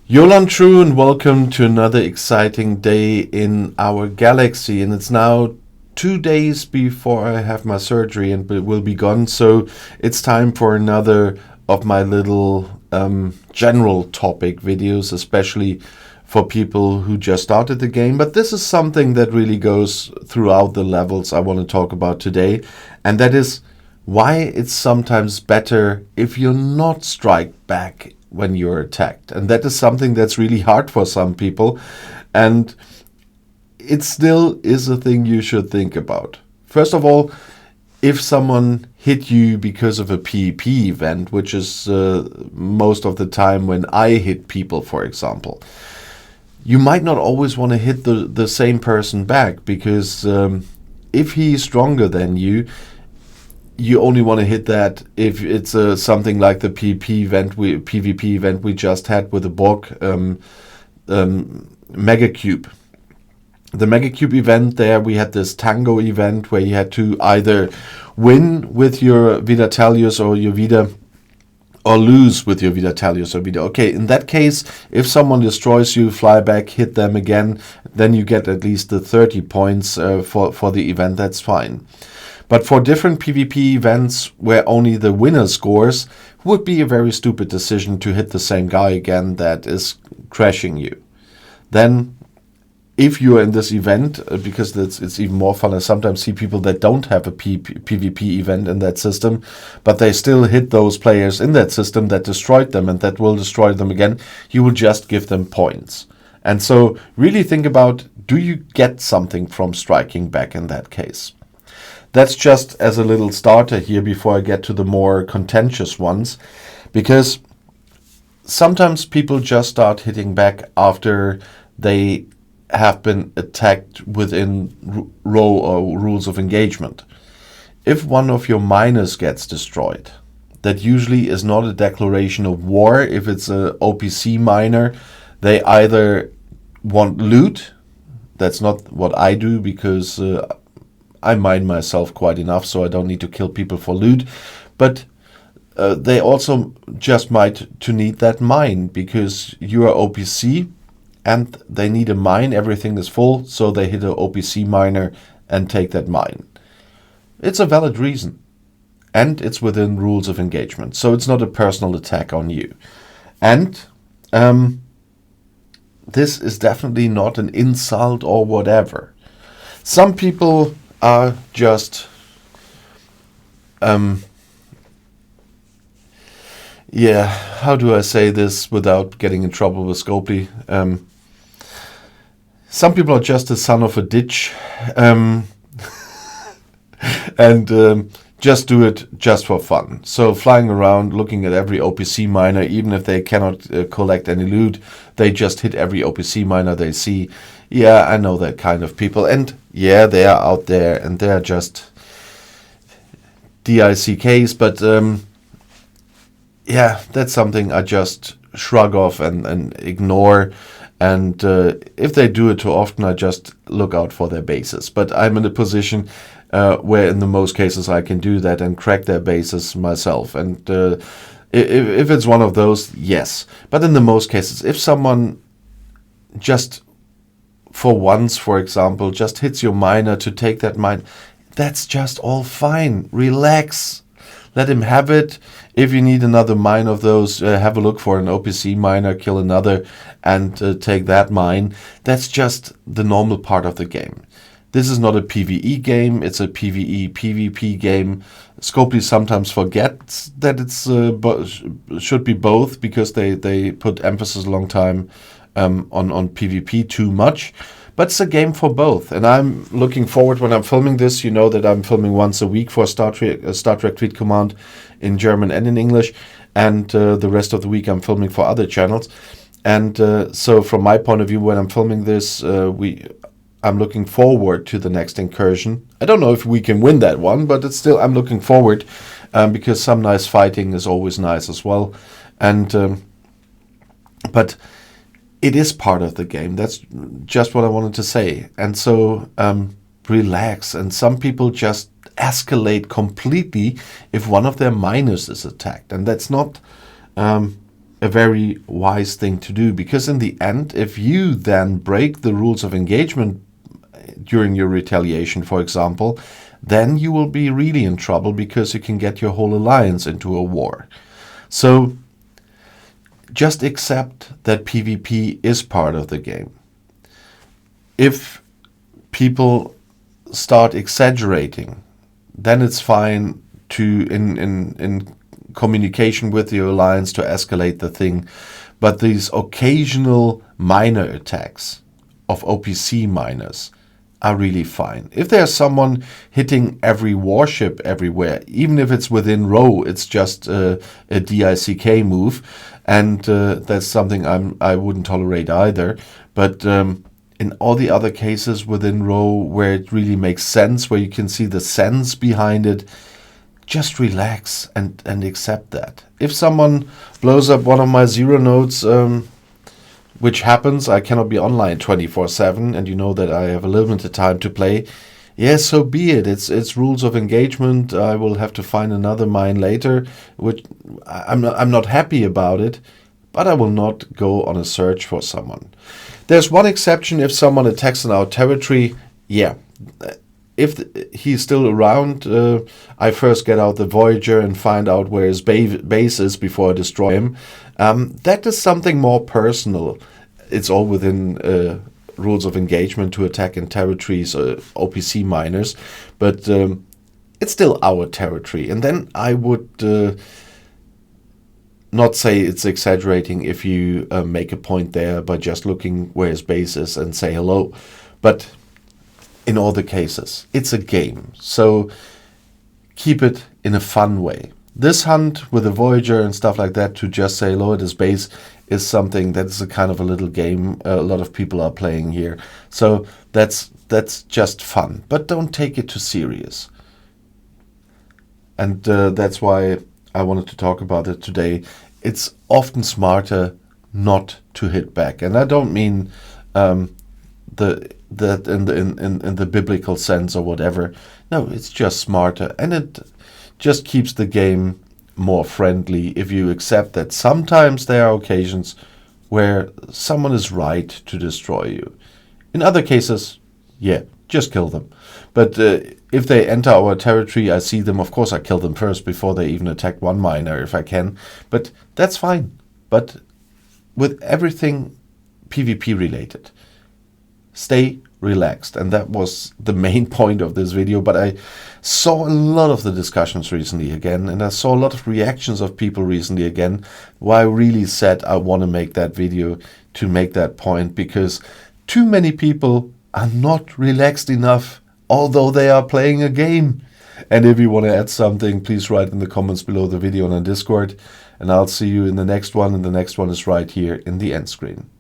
Yolan True, and welcome to another exciting day in our galaxy. And it's now 2 days before I have my surgery and it will be gone. So it's time for another of my little general topic videos, especially for people who just started the game. But this is something that really goes throughout the levels I want to talk about today. And that is why it's sometimes better if you're not strike back when you're attacked. And that is something that's really hard for some people. And it still is a thing you should think about. First of all, if someone hit you because of a PvP event, which is most of the time when I hit people, for example, you might not always want to hit the same person back, because if he's stronger than you, you only want to hit that if it's something like the PvP event we just had with the Borg Mega Cube. The Mega Cube event, there we had this Tango event where you had to either win with your Vitalius or your Vida, or lose with your Vitalius or Vida. Okay, in that case, if someone destroys you, fly back, hit them again, then you get at least the 30 points for the event. That's fine. But for different PvP events where only the winner scores, would be a very stupid decision to hit the same guy again that is crashing you. Then, if you are in this event, because it's even more fun, I sometimes see people that don't have a PvP event in that system, but they still hit those players in that system that destroyed them and that will destroy them again, you will just give them points. And so really think about, do you get something from striking back in that case? That's just as a little starter here before I get to the more contentious ones, because sometimes people just start hitting back after they have been attacked within row or rules of engagement. If one of your miners gets destroyed, that usually is not a declaration of war. If it's a OPC miner, they either want loot. That's not what I do, because I mine myself quite enough, so I don't need to kill people for loot. But they also just might to need that mine, because you are OPC and they need a mine. Everything is full, so they hit an OPC miner and take that mine. It's a valid reason, and it's within rules of engagement, so it's not a personal attack on you. And this is definitely not an insult or whatever. Some people are just how do I say this without getting in trouble with Scopely? Some people are just the son of a ditch, and just do it just for fun. So flying around, looking at every OPC miner, even if they cannot collect any loot, they just hit every OPC miner they see. Yeah, I know that kind of people. And yeah, they are out there and they are just DICKs. But yeah, that's something I just shrug off and ignore. And if they do it too often, I just look out for their bases. But I'm in a position where in the most cases I can do that and crack their bases myself. And if it's one of those, yes. But in the most cases, if someone just for once, for example, just hits your miner to take that mine, that's just all fine. Relax. Let him have it. If you need another mine of those, have a look for an OPC miner, kill another, and take that mine. That's just the normal part of the game. This is not a PvE game, it's a PvE PvP game. Scopely sometimes forgets that it's should be both, because they put emphasis a long time on PvP too much. But it's a game for both, and I'm looking forward when I'm filming this. You know that I'm filming once a week for Star Trek Tweet Command in German and in English, and the rest of the week I'm filming for other channels. And so from my point of view, when I'm filming this, I'm looking forward to the next incursion. I don't know if we can win that one, but it's still, I'm looking forward, because some nice fighting is always nice as well. And but it is part of the game. That's just what I wanted to say. And so relax. And some people just escalate completely if one of their miners is attacked. And that's not a very wise thing to do, because in the end, if you then break the rules of engagement during your retaliation, for example, then you will be really in trouble, because you can get your whole alliance into a war. So just accept that PvP is part of the game. If people start exaggerating, then it's fine to, in communication with your alliance, to escalate the thing. But these occasional minor attacks of OPC miners are really fine. If there's someone hitting every warship everywhere, even if it's within row, it's just a DICK move, and that's something I wouldn't tolerate either. But in all the other cases within row where it really makes sense, where you can see the sense behind it, just relax and accept that. If someone blows up one of my zero nodes, which happens, I cannot be online 24/7, and you know that I have a limited time to play. Yes, so be it. It's rules of engagement. I will have to find another mine later, which I'm not happy about it, but I will not go on a search for someone. There's one exception: if someone attacks in our territory, yeah. If he's still around, I first get out the Voyager and find out where his base is before I destroy him. That is something more personal. It's all within rules of engagement to attack in territories, OPC miners, but it's still our territory. And then I would not say it's exaggerating if you make a point there by just looking where his base is and say hello. But in all the cases, it's a game, so keep it in a fun way. This hunt with a Voyager and stuff like that, to just say hello at his base, is something that is a kind of a little game a lot of people are playing here. So that's just fun, but don't take it too serious. And that's why I wanted to talk about it today. It's often smarter not to hit back, and I don't mean that in the biblical sense or whatever. No, it's just smarter, and it just keeps the game more friendly if you accept that sometimes there are occasions where someone is right to destroy you. In other cases, yeah, just kill them. But if they enter our territory, I see them, of course I kill them first before they even attack one miner if I can. But that's fine. But with everything PvP related, stay relaxed. And that was the main point of this video. But I saw a lot of the discussions recently again, and I saw a lot of reactions of people recently again, why I really said I want to make that video to make that point, because too many people are not relaxed enough, although they are playing a game. And if you want to add something, please write in the comments below the video on Discord, and I'll see you in the next one, and the next one is right here in the end screen.